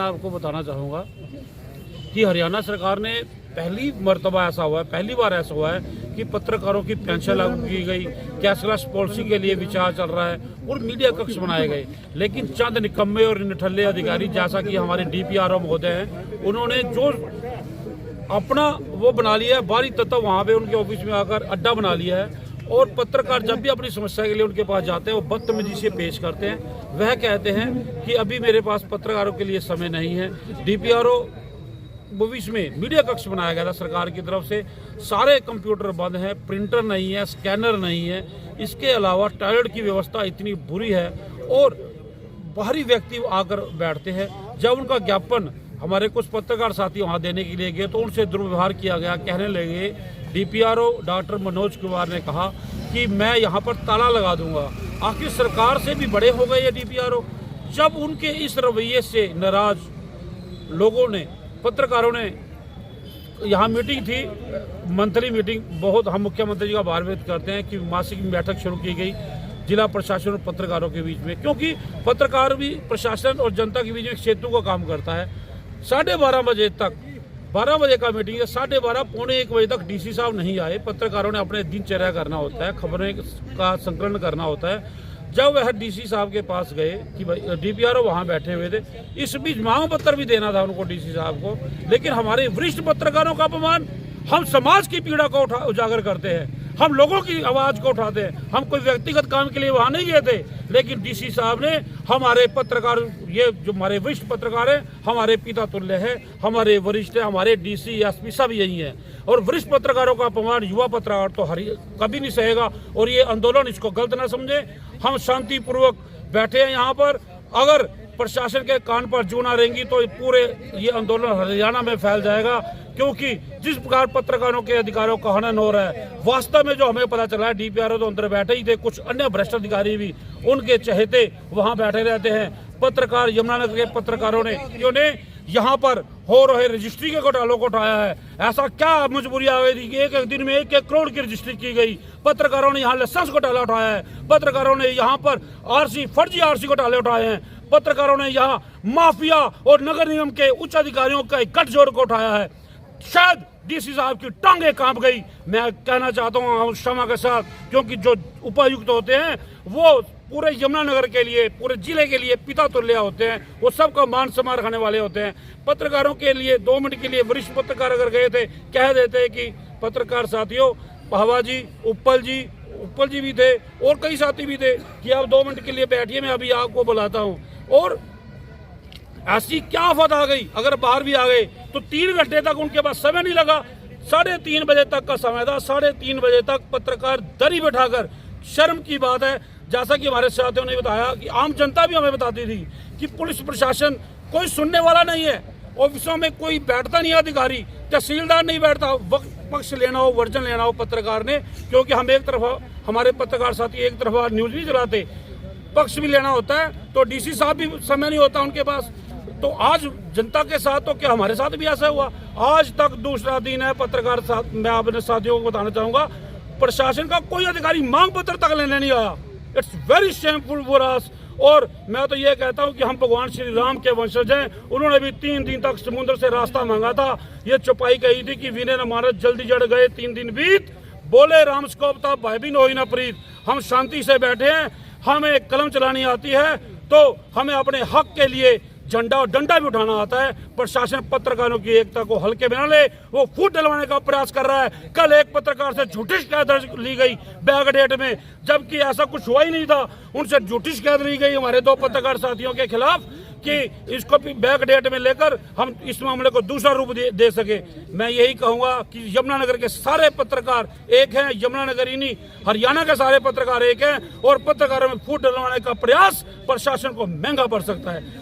आपको बताना चाहूँगा कि हरियाणा सरकार ने पहली मर्तबा ऐसा हुआ है, पहली बार ऐसा हुआ है कि पत्रकारों की पेंशन लागू की गई, कैशलेस पॉलिसी के लिए विचार चल रहा है और मीडिया कक्ष बनाए गए। लेकिन चंद निकम्मे और निठल्ले अधिकारी जैसा कि हमारे DPRO महोदय हैं, उन्होंने जो अपना वो बना लिया है बाहरी तत्व, वहाँ पे उनके ऑफिस में आकर अड्डा बना लिया है और पत्रकार जब भी अपनी समस्या के लिए उनके पास जाते हैं वो बदतमीजी से पेश करते हैं। वह कहते हैं कि अभी मेरे पास पत्रकारों के लिए समय नहीं है। DPRO भविष्य में मीडिया कक्ष बनाया गया था सरकार की तरफ से, सारे कंप्यूटर बंद हैं, प्रिंटर नहीं है, स्कैनर नहीं है। इसके अलावा टॉयलेट की व्यवस्था इतनी बुरी है और बाहरी व्यक्ति आकर बैठते हैं। जब उनका ज्ञापन हमारे कुछ पत्रकार साथी वहाँ देने के लिए गए तो उनसे दुर्व्यवहार किया गया। कहने लगे, DPRO डॉक्टर मनोज कुमार ने कहा कि मैं यहाँ पर ताला लगा दूंगा। आखिर सरकार से भी बड़े हो गए ये DPRO। जब उनके इस रवैये से नाराज लोगों ने, पत्रकारों ने, यहाँ मीटिंग थी, मंथली मीटिंग, बहुत हम मुख्यमंत्री जी का आभार व्यक्त करते हैं कि मासिक बैठक शुरू की गई जिला प्रशासन और पत्रकारों के बीच में, क्योंकि पत्रकार भी प्रशासन और जनता के बीच में सेतु का काम करता है। 12:30 बजे तक, 12 बजे का मीटिंग है, 12:30 पौने 1 बजे तक DC साहब नहीं आए। पत्रकारों ने अपने दिनचर्या करना होता है, खबरें का संकलन करना होता है। जब वह DC साहब के पास गए कि भाई DPRO वहाँ बैठे हुए थे, इस बीच मांग पत्र भी देना था उनको DC साहब को, लेकिन हमारे वरिष्ठ पत्रकारों का अपमान, हम समाज की पीड़ा को उजागर करते हैं, हम लोगों की आवाज को उठाते हैं। हम कोई व्यक्तिगत काम के लिए वहाँ नहीं गए थे, लेकिन DC साहब ने हमारे पत्रकार, ये जो हमारे वरिष्ठ पत्रकार हैं, हमारे पिता तुल्य है, हमारे वरिष्ठ है, हमारे DC SP सब यही है। और वरिष्ठ पत्रकारों का अपमान युवा पत्रकार तो कभी नहीं सहेगा और ये आंदोलन इसको गलत ना समझे। हम शांतिपूर्वक बैठे हैं यहाँ पर। अगर प्रशासन के कान पर जू ना रहेंगी तो पूरे ये आंदोलन हरियाणा में फैल जाएगा, क्योंकि जिस प्रकार पत्रकारों के अधिकारों का हनन हो रहा है, वास्तव में जो हमें पता चला है, DPRO तो अंदर बैठे ही थे, कुछ अन्य भ्रष्ट अधिकारी भी उनके चहेते वहां बैठे रहते हैं। पत्रकार, यमुनानगर के पत्रकारों ने यहाँ पर हो रहे रजिस्ट्री के घोटालों को उठाया है। ऐसा क्या मजबूरी आ गई थी कि एक दिन में 1-1 करोड़ की रजिस्ट्री की गई। पत्रकारों ने यहाँ लाइसेंस घोटाला उठाया है, पत्रकारों ने यहाँ पर फर्जी RC घोटाले उठाए हैं, पत्रकारों ने यहाँ माफिया और नगर निगम के उच्च अधिकारियों का एक गठजोड़ को उठाया है। शायद DC साहब की टांगे कांप गई। मैं कहना चाहता हूँ क्षमा के साथ, क्योंकि जो उपायुक्त होते हैं वो पूरे यमुनानगर के लिए, पूरे जिले के लिए पिता तुल्य होते हैं, वो सबका मान सम्मान रखने वाले होते हैं। पत्रकारों के लिए 2 मिनट के लिए वरिष्ठ पत्रकार अगर गए थे, कह देते कि पत्रकार साथियों, पहवा जी, उप्पल जी भी थे और कई साथी भी थे कि आप 2 मिनट के लिए बैठिए, मैं अभी आपको बुलाता हूँ। और ऐसी क्या आफत आ गई, अगर बाहर भी आ गए तो 3 घंटे तक उनके पास समय नहीं लगा। 3:30 बजे तक का समय था, 3:30 बजे तक पत्रकार दरी बैठाकर, शर्म की बात है, जैसा कि हमारे साथियों ने बताया कि आम जनता भी हमें बताती थी कि पुलिस प्रशासन कोई सुनने वाला नहीं है, ऑफिसों में कोई बैठता नहीं है अधिकारी, तहसीलदार नहीं बैठता, पक्ष लेना हो, वर्जन लेना हो पत्रकार ने, क्योंकि हम एक तरफा, हमारे पत्रकार साथी एक तरफा न्यूज नहीं चलाते, पक्ष भी लेना होता है, तो DC साहब भी समय नहीं होता उनके पास। तो आज जनता के साथ तो क्या हमारे साथ भी ऐसा हुआ? आज तक दूसरा दिन है पत्रकार साथ, मैं अपने साथियों को बताना चाहूंगा, प्रशासन का कोई अधिकारी मांग पत्र तक लेने नहीं आया। It's very shameful for us. और मैं तो ये कहता हूं कि हम भगवान श्री राम के वंशज हैं। उन्होंने भी 3 दिन तक समुद्र से रास्ता मांगा था। ये चौपाई कही थी कि विनय न मानस जल्दी जड़ गए 3 दिन बीत, बोले राम को अवतार भाई भी होई ना प्रीत। हम शांति से बैठे हैं, हमें कलम चलानी आती है, तो हमें अपने हक के लिए झंडा और डंडा भी उठाना आता है। प्रशासन पत्रकारों की एकता को हल्के में न ले, वो फूट डलवाने का प्रयास कर रहा है। कल एक पत्रकार से झूठी शिकायत दर्ज ली गई बैकडेट में, जबकि ऐसा कुछ हुआ ही नहीं था। उनसे झूठी शिकायत ली गई हमारे 2 पत्रकार साथियों के खिलाफ कि इसको बैकडेट में लेकर हम इस मामले को दूसरा रूप दे सके। मैं यही कहूंगा कि यमुनानगर के सारे पत्रकार एक हैं, यमुनानगर ही नहीं हरियाणा के सारे पत्रकार एक हैं, और पत्रकारों में फूट डलवाने का प्रयास प्रशासन को महंगा पड़ सकता है।